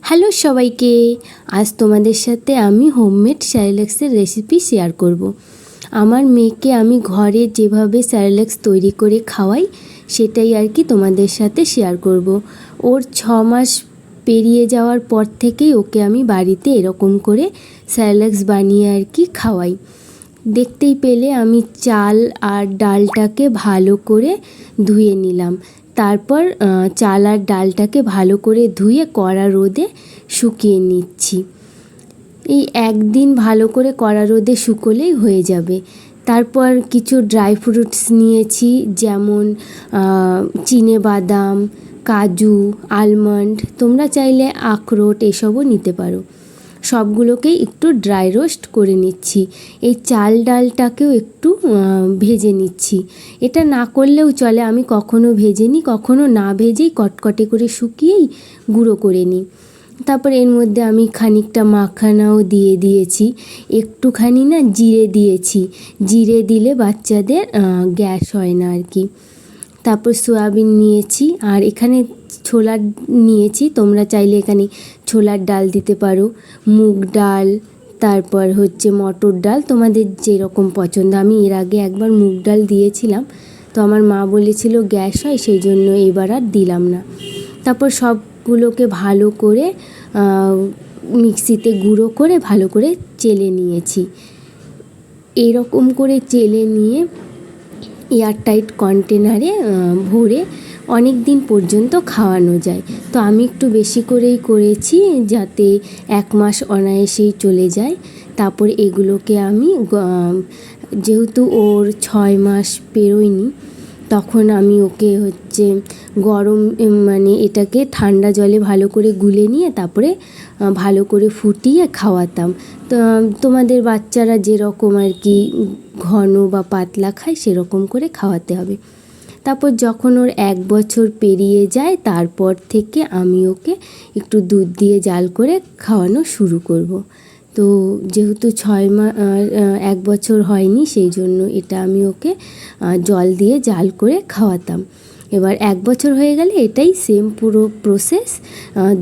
Hello সবাইকে, আজ তোমাদের সাথে আমি হোমমেড স্যারেলেক্সের রেসিপি শেয়ার করব। আমার মেয়েকে আমি ঘরে যেভাবে স্যারেলেক্স তৈরি করে খাওয়াই সেটাই আর কি তোমাদের সাথে শেয়ার করব। ওর 6 মাস পেরিয়ে যাওয়ার পর থেকেই ওকে আমি বাড়িতে এরকম করে স্যারেলেক্স বানিয়ে আর কি খাওয়াই। দেখতেই পেলে আমি চাল আর ডালটাকে ভালো করে ধুয়ে নিলাম। তারপর চাল আর ডালটাকে ভালো করে ধুয়ে কড়া রোদে শুকিয়ে নিচ্ছি। এই একদিন ভালো করে কড়া রোদে শুকোলেই হয়ে যাবে। তারপর কিছু ড্রাই ফ্রুটস নিয়েছি, যেমন চিনেবাদাম, কাজু, আলমন্ড, তোমরা চাইলে আখরোট এসবও নিতে পারো। সবগুলোকেই একটু ড্রাই রোস্ট করে নিচ্ছি। এই চাল ডালটাকেও একটু ভেজে নিচ্ছি। এটা না করলেও চলে, আমি কখনো ভেজে নিই, কখনো না ভেজেই কটকটে করে শুকিয়েই গুঁড়ো করে নিই। তারপর এর মধ্যে আমি খানিকটা মাখানাও দিয়ে দিয়েছি, একটুখানি না জিরে দিয়েছি। জিরে দিলে বাচ্চাদের গ্যাস হয় না আর কি। তারপর সয়াবিন নিয়েছি, আর এখানে ছোলার নিয়েছি। তোমরা চাইলে এখানে ছোলার ডাল দিতে পারো, মুগ ডাল, তারপর হচ্ছে মটর ডাল, তোমাদের যেরকম পছন্দ। আমি এর আগে একবার মুগ ডাল দিয়েছিলাম, তো আমার মা বলেছিল গ্যাস হয়, সেই জন্য এবার আর দিলাম না। তারপর সবগুলোকে ভালো করে মিক্সিতে গুঁড়ো করে ভালো করে চেলে নিয়েছি। এরকম করে চেলে নিয়ে এয়ারটাইট কন্টেনারে ভরে অনেক দিন পর্যন্ত খাওয়ানো যায়। তো আমি একটু বেশি করেই করেছি, যাতে 1 মাস অনায়াসেই চলে যায়। তারপর এগুলোকে আমি যেহেতু ওর 6 মাস পেরোয়নি, তখন আমি ওকে হচ্ছে গরম এটাকে ঠান্ডা জলে ভালো করে গুলে নিয়ে তারপরে ভালো করে ফুটিয়ে খাওয়াতাম। তো তোমাদের বাচ্চারা যেরকম আর কি ঘন বা পাতলা খায় সেরকম করে খাওয়াতে হবে। তারপর যখন ওর 1 বছর পেরিয়ে যায়, তারপর থেকে আমি ওকে একটু দুধ দিয়ে জাল করে খাওয়ানো শুরু করব। তো যেহেতু 1 বছর হয়নি, সেই জন্য এটা আমি ওকে জল দিয়ে জাল করে খাওয়াতাম। এবার 1 বছর হয়ে গেলে এটাই সেম পুরো প্রসেস,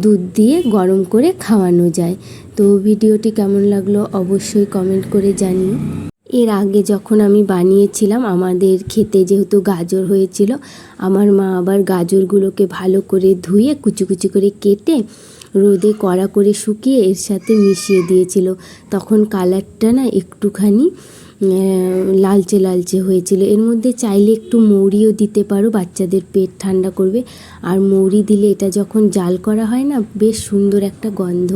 দুধ দিয়ে গরম করে খাওয়ানো যায়। তো ভিডিওটি কেমন লাগলো অবশ্যই কমেন্ট করে জানিও। এর আগে যখন আমি বানিয়েছিলাম, আমাদের খেতে যেহেতু গাজর হয়েছিল, আমার মা আবার গাজরগুলোকে ভালো করে ধুয়ে কুচি কুচি করে কেটে রোদে কড়া করে শুকিয়ে এর সাথে মিশিয়ে দিয়েছিল। তখন কালারটা না একটুখানি লালচে লালচে হয়েছিল। এর মধ্যে চাইলে একটু মৌরিও দিতে পারো, বাচ্চাদের পেট ঠান্ডা করবে। আর মৌরি দিলে এটা যখন জাল করা হয় না, বেশ সুন্দর একটা গন্ধ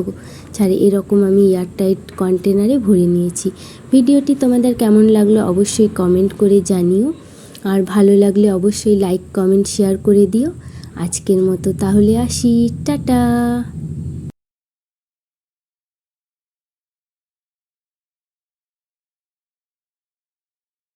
ছাড়ে। এরকম আমি এয়ারটাইট কন্টেনারে ভরে নিয়েছি। ভিডিওটি তোমাদের কেমন লাগলো অবশ্যই কমেন্ট করে জানিও, আর ভালো লাগলে অবশ্যই লাইক, কমেন্ট, শেয়ার করে দিও। আজকের মতো তাহলে আসি, টাটা।